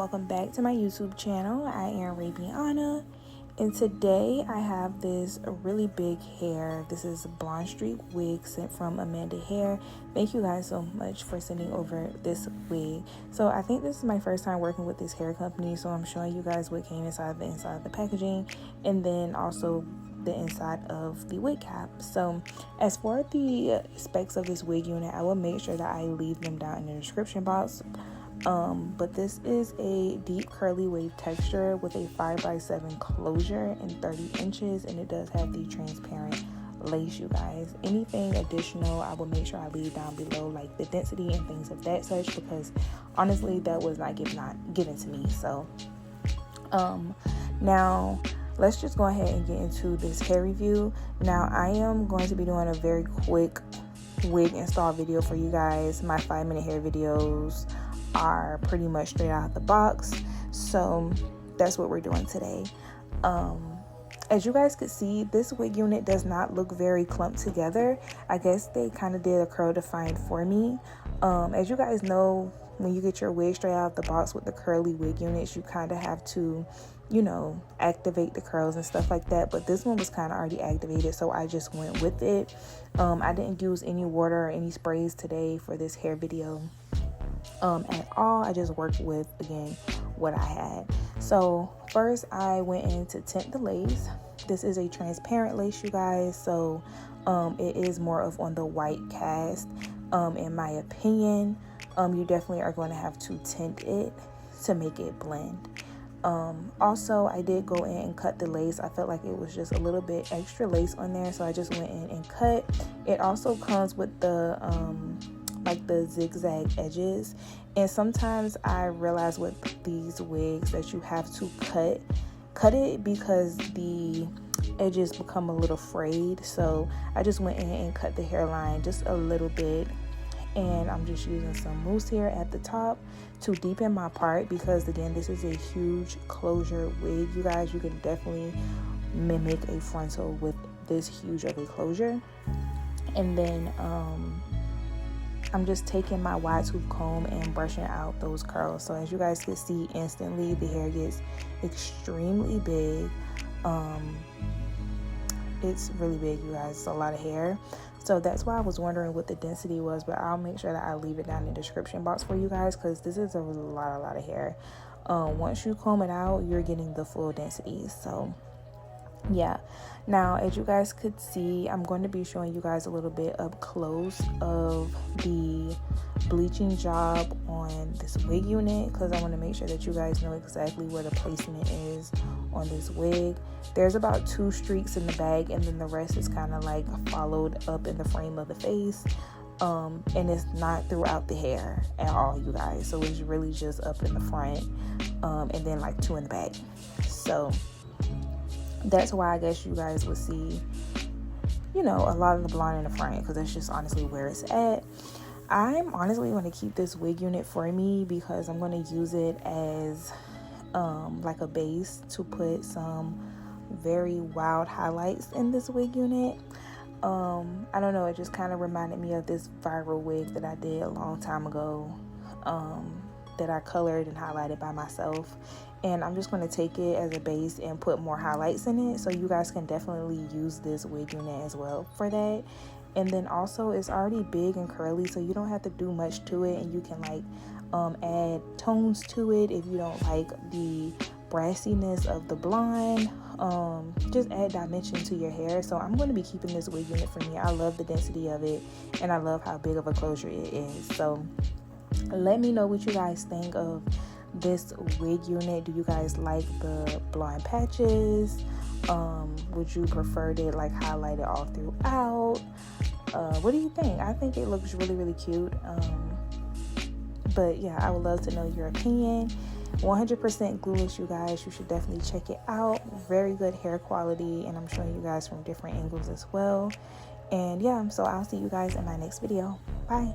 welcome back to my YouTube channel. I am Rabiana, and today I have this really big hair. This is a blonde streak wig sent from Amanda Hair. Thank you guys so much for sending over this wig. So I think this is my first time working with this hair company, so I'm showing you guys what came inside of the packaging, and then also the inside of the wig cap. So as for the specs of this wig unit, I will make sure that I leave them down in the description box. But this is a deep curly wave texture with a 5x7 closure and 30 inches, and it does have the transparent lace, you guys. Anything additional I will make sure I leave down below, like the density and things of that such, because honestly that was not given to me. So now let's just go ahead and get into this hair review. Now I am going to be doing a very quick wig install video for you guys. My 5-minute hair videos are pretty much straight out of the box, so that's what we're doing today. As you guys could see, this wig unit does not look very clumped together. I guess they kind of did a curl define for me. As you guys know, when you get your wig straight out of the box with the curly wig units, you kind of have to, you know, activate the curls and stuff like that, but this one was kind of already activated, so I just went with it. I didn't use any water or any sprays today for this hair video at all. I just worked with, again, what I had. So first I went in to tint the lace. This is a transparent lace, you guys, so it is more of on the white cast. In my opinion, you definitely are going to have to tint it to make it blend. Also, I did go in and cut the lace. I felt like it was just a little bit extra lace on there, so I just went in and cut. It also comes with the like the zigzag edges, and sometimes I realize with these wigs that you have to cut it because the edges become a little frayed. So I just went in and cut the hairline just a little bit, and I'm just using some mousse here at the top to deepen my part, because again, this is a huge closure wig, you guys. You can definitely mimic a frontal with this huge of a closure. And then I'm just taking my wide tooth comb and brushing out those curls. So as you guys can see, instantly the hair gets extremely big. It's really big, you guys. It's a lot of hair. So that's why I was wondering what the density was, but I'll make sure that I leave it down in the description box for you guys, because this is a lot of hair. Once you comb it out, you're getting the full density. So yeah, now as you guys could see, I'm going to be showing you guys a little bit up close of the bleaching job on this wig unit, because I want to make sure that you guys know exactly where the placement is on this wig. There's about 2 streaks in the bag, and then the rest is kind of like followed up in the frame of the face, and it's not throughout the hair at all, you guys. So it's really just up in the front, and then like 2 in the back. So that's why I guess you guys would see, you know, a lot of the blonde in the front, because that's just honestly where it's at. I'm honestly going to keep this wig unit for me, because I'm going to use it as like a base to put some very wild highlights in this wig unit. I don't know, it just kind of reminded me of this viral wig that I did a long time ago, that I colored and highlighted by myself, and I'm just going to take it as a base and put more highlights in it. So you guys can definitely use this wig unit as well for that. And then also, it's already big and curly, so you don't have to do much to it, and you can like add tones to it if you don't like the brassiness of the blonde. Just add dimension to your hair. So I'm going to be keeping this wig unit for me. I love the density of it, and I love how big of a closure it is. So let me know what you guys think of this wig unit. Do you guys like the blonde patches? Would you prefer it like highlighted all throughout? What do you think? I think it looks really cute. But yeah, I would love to know your opinion. 100% glueless, you guys. You should definitely check it out. Very good hair quality, and I'm showing you guys from different angles as well. And yeah, so I'll see you guys in my next video. Bye.